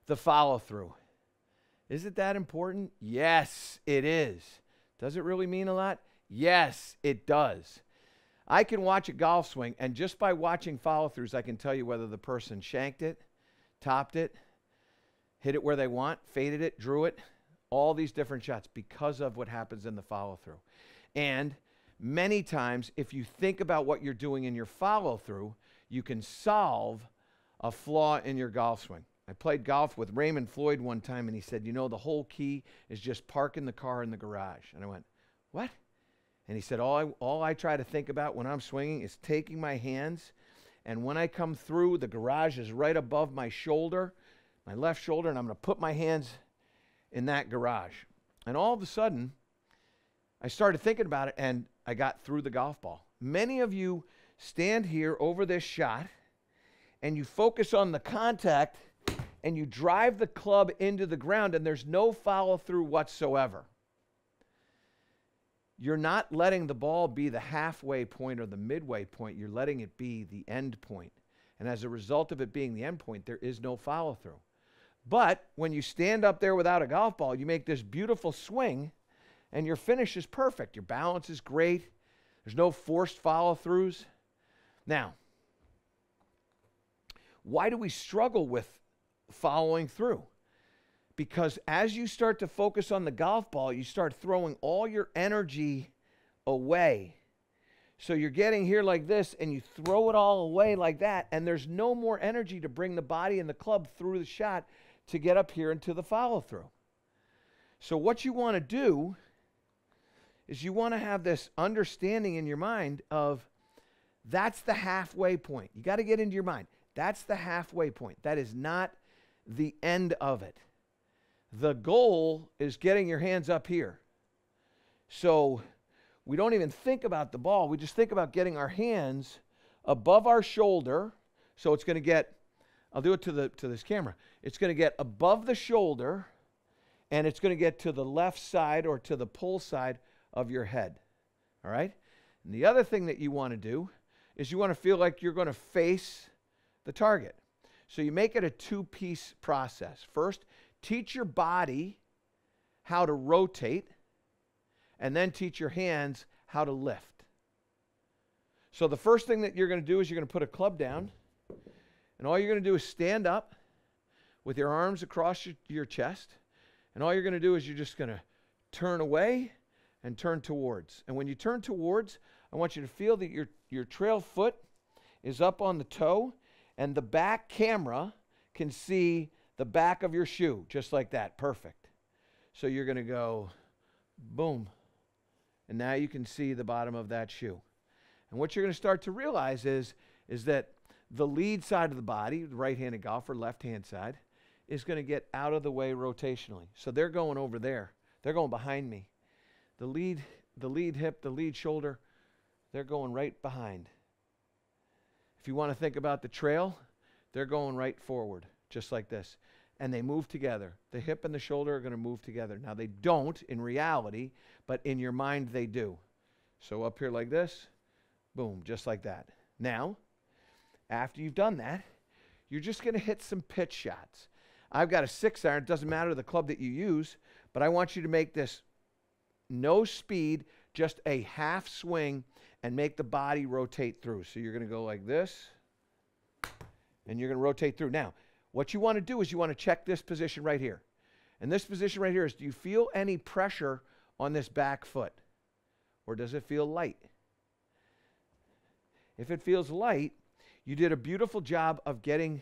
the follow-through. Is it that important? Yes, it is. Does it really mean a lot? Yes, it does. I can watch a golf swing, and just by watching follow-throughs, I can tell you whether the person shanked it, topped it, hit it where they want, faded it, drew it, all these different shots because of what happens in the follow-through. And many times, if you think about what you're doing in your follow-through, you can solve a flaw in your golf swing. I played golf with Raymond Floyd one time, and he said, you know, the whole key is just parking the car in the garage. And I went, what? And he said, all I try to think about when I'm swinging is taking my hands, and when I come through, the garage is right above my shoulder, my left shoulder, and I'm going to put my hands in that garage. And all of a sudden, I started thinking about it, and I got through the golf ball. Many of you stand here over this shot, and you focus on the contact, and you drive the club into the ground, and there's no follow-through whatsoever. You're not letting the ball be the halfway point or the midway point. You're letting it be the end point. And as a result of it being the end point, there is no follow-through. But when you stand up there without a golf ball, you make this beautiful swing, and your finish is perfect. Your balance is great. There's no forced follow-throughs. Now, why do we struggle with following through? Because as you start to focus on the golf ball, you start throwing all your energy away. So you're getting here like this, and you throw it all away like that, and there's no more energy to bring the body and the club through the shot to get up here into the follow-through. So what you want to do is you want to have this understanding in your mind of that's the halfway point. You got to get into your mind. That's the halfway point. That is not the end of it. The goal is getting your hands up here. So we don't even think about the ball. We just think about getting our hands above our shoulder. So it's going to get, I'll do it to this camera. It's going to get above the shoulder, and it's going to get to the left side or to the pull side of your head. All right? And the other thing that you want to do is you want to feel like you're going to face the target. So you make it a two-piece process. First, teach your body how to rotate, and then teach your hands how to lift. So the first thing that you're going to do is you're going to put a club down, and all you're going to do is stand up with your arms across your chest, and all you're going to do is you're just going to turn away and turn towards. And when you turn towards, I want you to feel that your trail foot is up on the toe, and the back camera can see the back of your shoe, just like that. Perfect. So you're going to go, boom. And now you can see the bottom of that shoe. And what you're going to start to realize is that the lead side of the body, the right-handed golfer, left-hand side, is going to get out of the way rotationally. So they're going over there. They're going behind me. The lead hip, the lead shoulder, they're going right behind. If you want to think about the trail, they're going right forward, just like this. And they move together. The hip and the shoulder are going to move together. Now, they don't in reality, but in your mind, they do. So up here like this, boom, just like that. Now, after you've done that, you're just going to hit some pitch shots. I've got a 6-iron. It doesn't matter the club that you use, but I want you to make this no speed, just a half swing, and make the body rotate through. So you're going to go like this, and you're going to rotate through. Now, what you want to do is you want to check this position right here. And this position right here is, do you feel any pressure on this back foot? Or does it feel light? If it feels light, you did a beautiful job of getting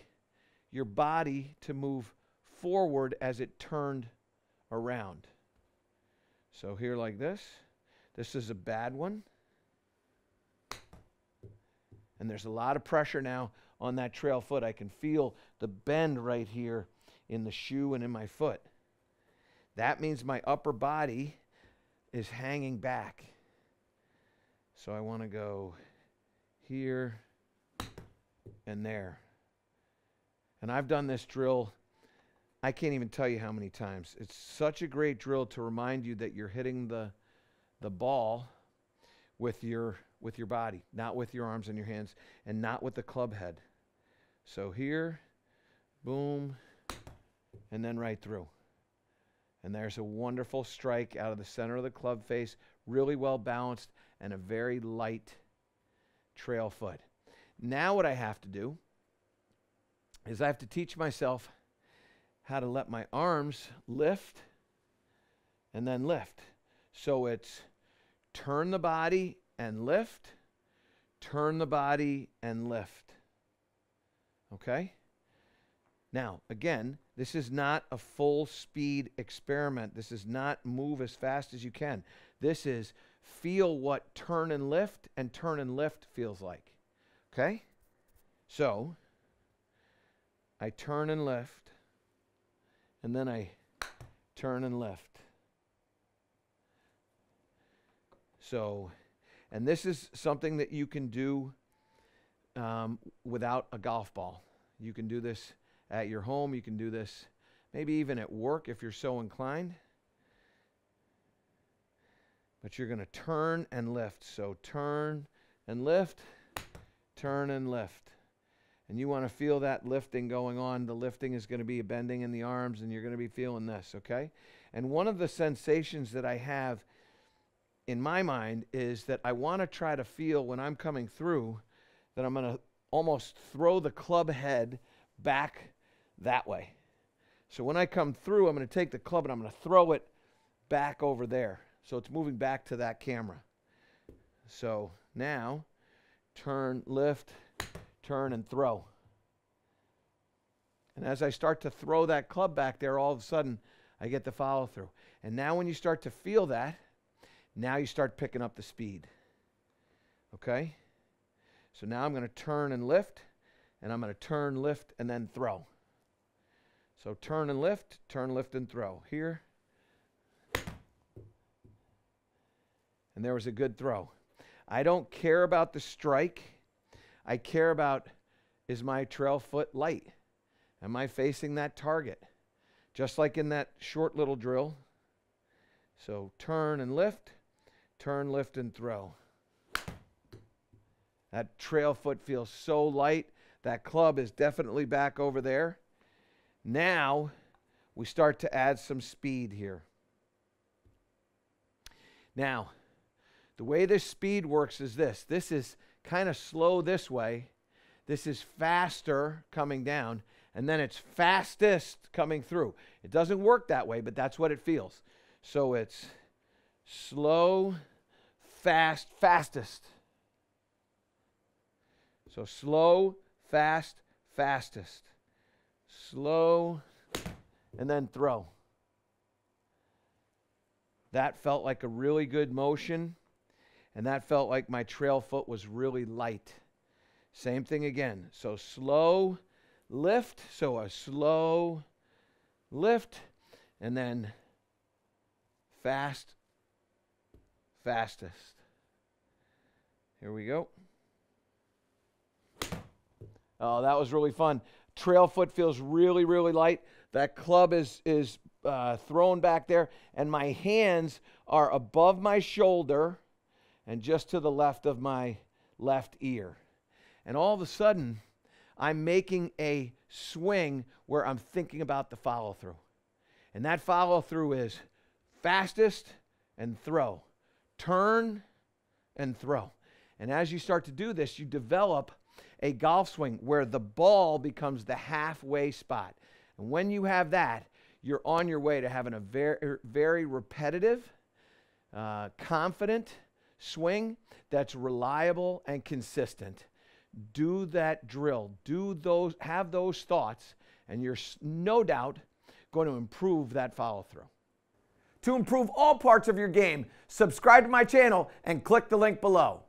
your body to move forward as it turned around. So here like this. This is a bad one. And there's a lot of pressure now on that trail foot. I can feel the bend right here in the shoe and in my foot. That means my upper body is hanging back. So I want to go here and there. And I've done this drill, I can't even tell you how many times. It's such a great drill to remind you that you're hitting the ball with your body, not with your arms and your hands, and not with the club head. So here, boom, and then right through. And there's a wonderful strike out of the center of the club face, really well balanced, and a very light trail foot. Now what I have to do is I have to teach myself how to let my arms lift and then lift. So it's turn the body and lift, turn the body and lift. Okay? Now, again, this is not a full speed experiment. This is not move as fast as you can. This is feel what turn and lift feels like. Okay? So, I turn and lift, and then I turn and lift. So, and this is something that you can do without a golf ball. You can do this at your home. You can do this maybe even at work if you're so inclined. But you're going to turn and lift. So turn and lift, turn and lift. And you want to feel that lifting going on. The lifting is going to be a bending in the arms, and you're going to be feeling this, okay? And one of the sensations that I have in my mind is that I want to try to feel when I'm coming through that I'm going to almost throw the club head back that way. So when I come through, I'm going to take the club and I'm going to throw it back over there. So it's moving back to that camera. So now, turn, lift, turn, and throw. And as I start to throw that club back there, all of a sudden, I get the follow through. And now when you start to feel that, now you start picking up the speed. Okay? So now I'm going to turn and lift, and I'm going to turn, lift, and then throw. So turn, lift, and throw. Here. And there was a good throw. I don't care about the strike. I care about, is my trail foot light? Am I facing that target? Just like in that short little drill. So turn and lift, and throw. That trail foot feels so light. That club is definitely back over there. Now we start to add some speed here. Now, the way this speed works is this. This is kind of slow this way. This is faster coming down. And then it's fastest coming through. It doesn't work that way, but that's what it feels. So it's slow, fast, fastest. So slow, fast, fastest. Slow, and then throw. That felt like a really good motion, and that felt like my trail foot was really light. Same thing again. So slow, lift, so a slow lift, and then fast, fastest. Here we go. Oh, that was really fun. Trail foot feels really, really light. That club is thrown back there, and my hands are above my shoulder and just to the left of my left ear. And all of a sudden, I'm making a swing where I'm thinking about the follow-through. And that follow-through is fastest and throw. Turn and throw. And as you start to do this, you develop a golf swing where the ball becomes the halfway spot. And when you have that, you're on your way to having a very, very repetitive, confident swing that's reliable and consistent. Do that drill. Have those thoughts, and you're no doubt going to improve that follow-through. To improve all parts of your game, subscribe to my channel and click the link below.